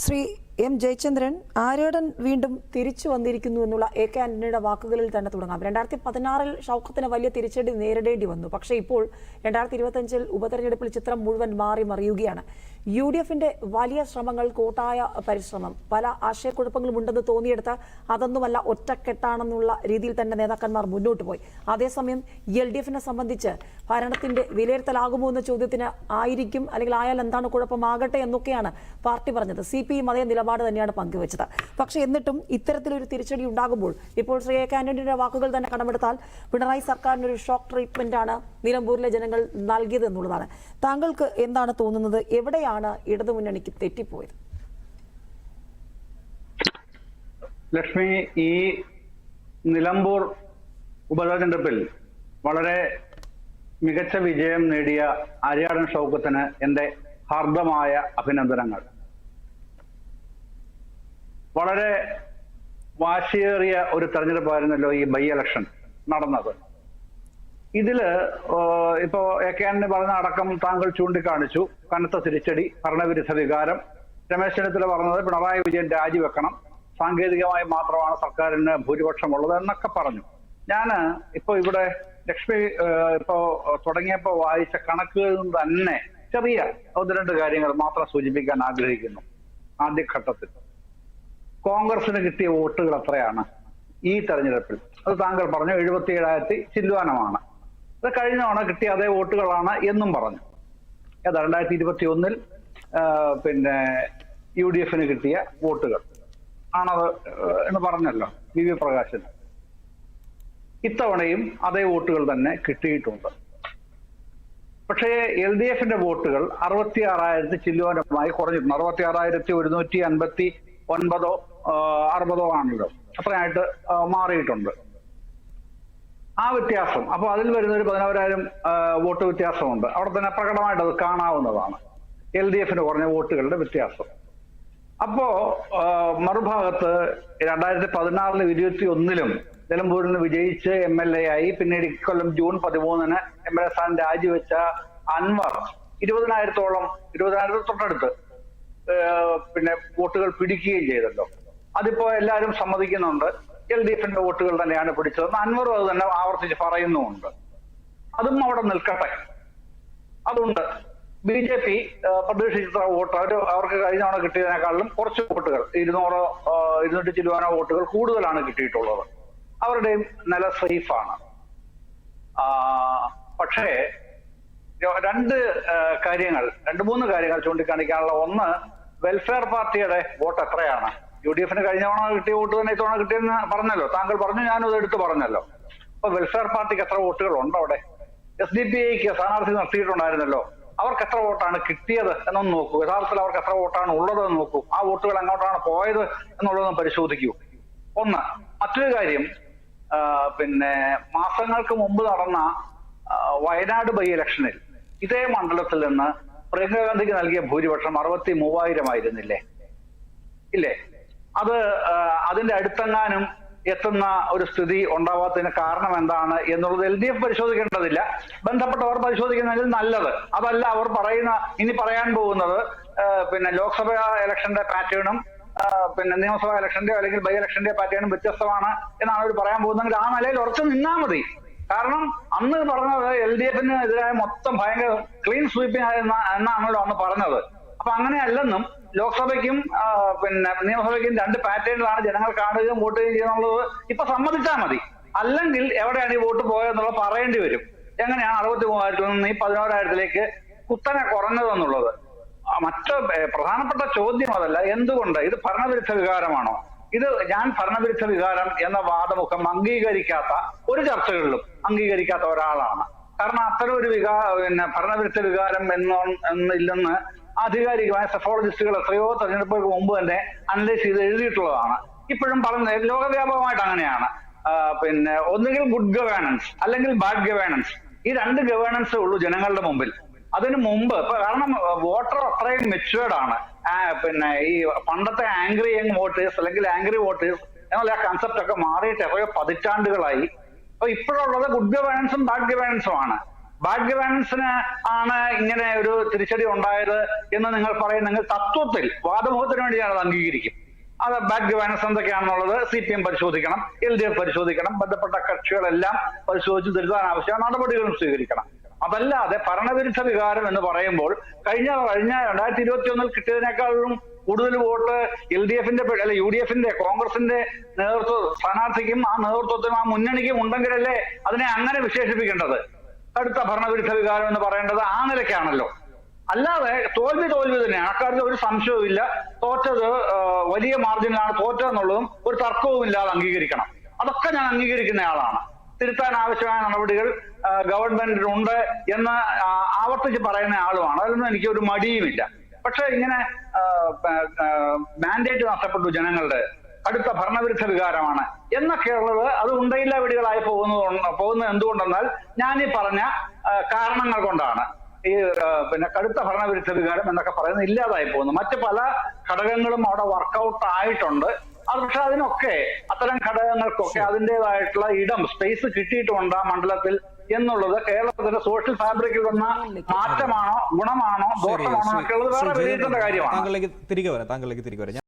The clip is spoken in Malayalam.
ശ്രീ എം ജയചന്ദ്രൻ, ആര്യാടൻ വീണ്ടും തിരിച്ചു വന്നിരിക്കുന്നു എന്നുള്ള എ കെ ആന്റണിയുടെ വാക്കുകളിൽ തന്നെ തുടങ്ങാം. 2016 ഷൗക്കത്തിന് വലിയ തിരിച്ചടി നേരിടേണ്ടി വന്നു. പക്ഷേ ഇപ്പോൾ 2025 ഉപതെരഞ്ഞെടുപ്പിൽ ചിത്രം മുഴുവൻ മാറി മറിയുകയാണ്. UDFന്റെ വലിയ ശ്രമങ്ങൾ, കൂട്ടായ പരിശ്രമം, പല ആശയക്കുഴപ്പങ്ങളും ഉണ്ടെന്ന് തോന്നിയെടുത്ത് അതൊന്നുമല്ല, ഒറ്റക്കെട്ടാണെന്നുള്ള രീതിയിൽ തന്നെ നേതാക്കന്മാർ മുന്നോട്ട് പോയി. അതേസമയം LDFനെ സംബന്ധിച്ച് ഭരണത്തിന്റെ വിലയിരുത്തലാകുമോ എന്ന ചോദ്യത്തിന് ആയിരിക്കും, അല്ലെങ്കിൽ ആയാൽ എന്താണ് കുഴപ്പമാകട്ടെ എന്നൊക്കെയാണ് പാർട്ടി പറഞ്ഞത്. CPM അതേ നിലപാട് തന്നെയാണ് പങ്കുവച്ചത്. പക്ഷേ എന്നിട്ടും ഇത്തരത്തിലൊരു തിരിച്ചടി ഉണ്ടാകുമ്പോൾ ഇപ്പോൾ ശ്രീ എ കെ ആന്റണിയുടെ വാക്കുകൾ തന്നെ കടമെടുത്താൽ പിണറായി സർക്കാരിന് ഒരു ഷോക്ക് ട്രീറ്റ്മെന്റ് ആണ് നിലമ്പൂരിലെ ജനങ്ങൾ നൽകിയത് എന്നുള്ളതാണ്. താങ്കൾക്ക് എന്താണ് തോന്നുന്നത്? എവിടെയാണ് ഇടതുമുന്നണിക്ക് തെറ്റിപ്പോയത്? ലക്ഷ്മി, ഈ നിലമ്പൂർ ഉപതെരഞ്ഞെടുപ്പിൽ വളരെ മികച്ച വിജയം നേടിയ ആര്യാടൻ ഷൗക്കത്തിന് എൻ്റെ ഹാർദമായ അഭിനന്ദനങ്ങൾ. വളരെ വാശിയേറിയ ഒരു തെരഞ്ഞെടുപ്പായിരുന്നല്ലോ ഈ ബൈ ഇലക്ഷൻ നടന്നത്. ഇതില് ഇപ്പോ എ കെ ആന്റണി പറഞ്ഞ അടക്കം താങ്കൾ ചൂണ്ടിക്കാണിച്ചു. കനത്ത തിരിച്ചടി, ഭരണവിരുദ്ധ വികാരം. രമേശ് ചെന്നിത്തല പറഞ്ഞത് പിണറായി വിജയൻ രാജിവെക്കണം, സാങ്കേതികമായി മാത്രമാണ് സർക്കാരിന് ഭൂരിപക്ഷമുള്ളത് എന്നൊക്കെ പറഞ്ഞു. ഞാന് ഇപ്പൊ ഇവിടെ ലക്ഷ്മി ഇപ്പോ തുടങ്ങിയപ്പോ വായിച്ച കണക്കുകളിൽ നിന്ന് തന്നെ ചെറിയ ഒന്ന് രണ്ട് കാര്യങ്ങൾ മാത്രം സൂചിപ്പിക്കാൻ ആഗ്രഹിക്കുന്നു. ആദ്യഘട്ടത്തിൽ കോൺഗ്രസിന് കിട്ടിയ വോട്ടുകൾ എത്രയാണ് ഈ തെരഞ്ഞെടുപ്പിൽ? അത് താങ്കൾ പറഞ്ഞു 77,000 ചില്ലുവാനമാണ്. അത് കഴിഞ്ഞ തവണ കിട്ടിയ അതേ വോട്ടുകളാണ് എന്നും പറഞ്ഞു. ഏതാ 2021 പിന്നെ UDFന് കിട്ടിയ വോട്ടുകൾ ആണത് എന്ന് പറഞ്ഞല്ലോ VV പ്രകാശന്. ഇത്തവണയും അതേ വോട്ടുകൾ തന്നെ കിട്ടിയിട്ടുണ്ട്. പക്ഷേ LDFന്റെ വോട്ടുകൾ 66,000 ചില്ലുവാനമായി കുറഞ്ഞിട്ടുണ്ട്. 66,159 60 ആണല്ലോ, അത്രയായിട്ട് മാറിയിട്ടുണ്ട്. ആ വ്യത്യാസം, അപ്പൊ അതിൽ വരുന്ന ഒരു 11,000 വോട്ട് വ്യത്യാസമുണ്ട്. അവിടെ തന്നെ പ്രകടമായിട്ട് അത് കാണാവുന്നതാണ് LDFന് കുറഞ്ഞ വോട്ടുകളുടെ വ്യത്യാസം. അപ്പോ മറുഭാഗത്ത് 2016 21 നിലമ്പൂരിൽ നിന്ന് വിജയിച്ച് MLA ആയി, പിന്നീട് ഇക്കൊല്ലം ജൂൺ 13 MLA സ്ഥാനം രാജിവെച്ച അൻവർ 20,000 തൊട്ടടുത്ത് പിന്നെ വോട്ടുകൾ പിടിക്കുകയും ചെയ്തല്ലോ. അതിപ്പോ എല്ലാവരും സമ്മതിക്കുന്നുണ്ട്, LDFന്റെ വോട്ടുകൾ തന്നെയാണ് പിടിച്ചതെന്ന് അൻവറും അത് തന്നെ ആവർത്തിച്ച് പറയുന്നുമുണ്ട്. അതും അവിടെ നിൽക്കട്ടെ. അതുകൊണ്ട് BJP പ്രതീക്ഷിച്ച വോട്ട് അവർക്ക് കഴിഞ്ഞ തവണ കിട്ടിയതിനേക്കാളും കുറച്ച് വോട്ടുകൾ 200 ചില്ലുവാനോ വോട്ടുകൾ കൂടുതലാണ് കിട്ടിയിട്ടുള്ളത്. അവരുടെയും നില സേഫാണ്. പക്ഷേ രണ്ട് മൂന്ന് കാര്യങ്ങൾ ചൂണ്ടിക്കാണിക്കാനുള്ള. ഒന്ന്, വെൽഫെയർ പാർട്ടിയുടെ വോട്ട് എത്രയാണ്? UDFന് കഴിഞ്ഞ തവണ കിട്ടിയ വോട്ട് തന്നെ ഇത്തവണ കിട്ടിയെന്ന് പറഞ്ഞല്ലോ, താങ്കൾ പറഞ്ഞു, ഞാനും അത് എടുത്ത് പറഞ്ഞല്ലോ. അപ്പൊ വെൽഫെയർ പാർട്ടിക്ക് എത്ര വോട്ടുകൾ ഉണ്ട് അവിടെ? SDPIക്ക് സ്ഥാനാർത്ഥി നിർത്തിയിട്ടുണ്ടായിരുന്നല്ലോ, അവർക്ക് എത്ര വോട്ടാണ് കിട്ടിയത് എന്നൊന്ന് നോക്കൂ. യഥാർത്ഥത്തിൽ അവർക്ക് എത്ര വോട്ടാണ് ഉള്ളത് എന്ന് നോക്കൂ. ആ വോട്ടുകൾ എങ്ങോട്ടാണ് പോയത് എന്നുള്ളതൊന്ന് പരിശോധിക്കൂ. ഒന്ന്. മറ്റൊരു കാര്യം, പിന്നെ മാസങ്ങൾക്ക് മുമ്പ് നടന്ന വയനാട് ബൈ ഇലക്ഷനിൽ ഇതേ മണ്ഡലത്തിൽ നിന്ന് പ്രിയങ്ക ഗാന്ധിക്ക് നൽകിയ ഭൂരിപക്ഷം 63,000 ആയിരുന്നില്ലേ? ഇല്ലേ? അത് അതിന്റെ അടുത്തെങ്ങാനും എത്തുന്ന ഒരു സ്ഥിതി ഉണ്ടാവാത്തതിന് കാരണം എന്താണ് എന്നുള്ളത് LDF പരിശോധിക്കേണ്ടതില്ല, ബന്ധപ്പെട്ടവർ പരിശോധിക്കുന്നതിൽ നല്ലത്. അതല്ല അവർ ഇനി പറയാൻ പോകുന്നത് പിന്നെ ലോക്സഭാ ഇലക്ഷന്റെ പാറ്റേണും പിന്നെ നിയമസഭാ ഇലക്ഷന്റെയോ അല്ലെങ്കിൽ ബൈ ഇലക്ഷന്റെ പാറ്റേണും വ്യത്യസ്തമാണ് എന്നാണ് അവർ പറയാൻ പോകുന്നതെങ്കിൽ ആ നിലയിൽ ഉറച്ചു നിന്നാൽ മതി. കാരണം അന്ന് പറഞ്ഞത് LDFന് എതിരായ മൊത്തം ഭയങ്കര ക്ലീൻ സ്വീപ്പിംഗ് എന്നാണല്ലോ അന്ന് പറഞ്ഞത്. അപ്പൊ അങ്ങനെയല്ലെന്നും ലോക്സഭയ്ക്കും പിന്നെ നിയമസഭയ്ക്കും 2 പാറ്റേണിലാണ് ജനങ്ങൾ കാണുകയും വോട്ട് ചെയ്യുകയും ചെയ്യുന്നുള്ളത് ഇപ്പൊ സമ്മതിച്ചാൽ മതി. അല്ലെങ്കിൽ എവിടെയാണ് ഈ വോട്ട് പോയതെന്നുള്ളത് പറയേണ്ടി വരും. എങ്ങനെയാണ് 63,000 നിന്ന് ഈ 11,000 കുത്തനെ കുറഞ്ഞതെന്നുള്ളത്. മറ്റു പ്രധാനപ്പെട്ട ചോദ്യം അതല്ല, എന്തുകൊണ്ട് ഇത് ഭരണവിരുദ്ധ വികാരമാണോ? ഇത് ഞാൻ ഭരണവിരുദ്ധ വികാരം എന്ന വാദമുഖം അംഗീകരിക്കാത്ത, ഒരു ചർച്ചകളിലും അംഗീകരിക്കാത്ത ഒരാളാണ്. കാരണം അത്തരം ഒരു പിന്നെ ഭരണവിരുദ്ധ വികാരം എന്നില്ലെന്ന് ആധികാരികമായ സെഫോളജിസ്റ്റുകൾ എത്രയോ തെരഞ്ഞെടുപ്പുകൾക്ക് മുമ്പ് തന്നെ അനലൈസ് ചെയ്ത് എഴുതിയിട്ടുള്ളതാണ്. ഇപ്പോഴും ലോകവ്യാപകമായിട്ട് അങ്ങനെയാണ്. പിന്നെ ഒന്നുകിൽ ഗുഡ് ഗവേണൻസ് അല്ലെങ്കിൽ ബാഡ് ഗവേണൻസ്, ഈ 2 ഗവേണൻസേ ഉള്ളൂ ജനങ്ങളുടെ മുമ്പിൽ. അതിനു മുമ്പ് കാരണം വോട്ടർ അത്രയും മെച്യൂർഡ് ആണ്. പിന്നെ ഈ പണ്ടത്തെ ആംഗ്രി യങ് വോട്ടേഴ്സ് അല്ലെങ്കിൽ ആംഗ്രി വോട്ടേഴ്സ് എന്നുള്ള ആ കൺസെപ്റ്റ് ഒക്കെ മാറിയിട്ട് എത്രയോ പതിറ്റാണ്ടുകളായി. അപ്പൊ ഇപ്പോഴുള്ളത് ഗുഡ് ഗവേണൻസും ബാഡ് ഗവേണൻസും ആണ്. ബാഡ് ഗവേണൻസിന് ആണ് ഇങ്ങനെ ഒരു തിരിച്ചടി ഉണ്ടായത് എന്ന് നിങ്ങൾ പറയുന്നെങ്കിൽ തത്വത്തിൽ വാദമുഖത്തിന് വേണ്ടി ഞാനത് അംഗീകരിക്കും. അത് ബാഡ് ഗവേണൻസ് എന്തൊക്കെയാണെന്നുള്ളത് CPM പരിശോധിക്കണം, LDF പരിശോധിക്കണം, ബന്ധപ്പെട്ട കക്ഷികളെല്ലാം പരിശോധിച്ച് തിരുത്താൻ ആവശ്യമായ നടപടികളും സ്വീകരിക്കണം. അതല്ലാതെ ഭരണവിരുദ്ധ വികാരം എന്ന് പറയുമ്പോൾ കഴിഞ്ഞ 2021 കിട്ടിയതിനേക്കാളും കൂടുതൽ വോട്ട് LDFന്റെ അല്ല UDFന്റെ കോൺഗ്രസിന്റെ സ്ഥാനാർത്ഥിക്കും ആ നേതൃത്വത്തിനും ആ മുന്നണിക്കും ഉണ്ടെങ്കിലല്ലേ അതിനെ അങ്ങനെ വിശേഷിപ്പിക്കേണ്ടത്. കടുത്ത ഭരണവിരുദ്ധ വികാരം എന്ന് പറയേണ്ടത് ആ നിലയ്ക്കാണല്ലോ. അല്ലാതെ തോൽവി തന്നെയാണ്, അക്കാര്യത്തിൽ ഒരു സംശയവും ഇല്ല. തോറ്റത് വലിയ മാർജിനിലാണ് തോറ്റതെന്നുള്ളതും ഒരു തർക്കവും ഇല്ലാതെ അംഗീകരിക്കണം. അതൊക്കെ ഞാൻ അംഗീകരിക്കുന്ന ആളാണ്. തിരുത്താൻ ആവശ്യമായ നടപടികൾ ഗവൺമെന്റിനുണ്ട് എന്ന് ആവർത്തിച്ച് പറയുന്ന ആളുമാണ്. അതിലൊന്നും എനിക്ക് ഒരു മടിയുമില്ല. പക്ഷെ ഇങ്ങനെ മാൻഡേറ്റ് നഷ്ടപ്പെട്ടു ജനങ്ങളുടെ, കടുത്ത ഭരണവിരുദ്ധ വികാരമാണ് എന്നൊക്കെയുള്ളത് അത് ഉണ്ടയില്ല വെടികളായി പോകുന്നത് എന്തുകൊണ്ടെന്നാൽ ഞാൻ ഈ പറഞ്ഞ കാരണങ്ങൾ കൊണ്ടാണ്. ഈ കടുത്ത ഭരണവിരുദ്ധ വികാരം എന്നൊക്കെ പറയുന്നത് ഇല്ലാതായി പോകുന്നു. മറ്റ് പല ഘടകങ്ങളും അവിടെ വർക്കൗട്ട് ആയിട്ടുണ്ട്. അത് പക്ഷെ അതിനൊക്കെ അത്തരം ഘടകങ്ങൾക്കൊക്കെ അതിൻ്റെതായിട്ടുള്ള സ്പേസ് കിട്ടിയിട്ടുണ്ട് ആ മണ്ഡലത്തിൽ എന്നുള്ളത് കേരളത്തിന്റെ സോഷ്യൽ ഫാബ്രിക്കിൽ വന്ന മാറ്റമാണോ, ഗുണമാണോ, ദോഷമാണോ ഒക്കെ ഉള്ളത് വേറെ വിലയിരുത്തേണ്ട കാര്യമാണ്. താങ്കളിലേക്ക് തിരികെ വരാം.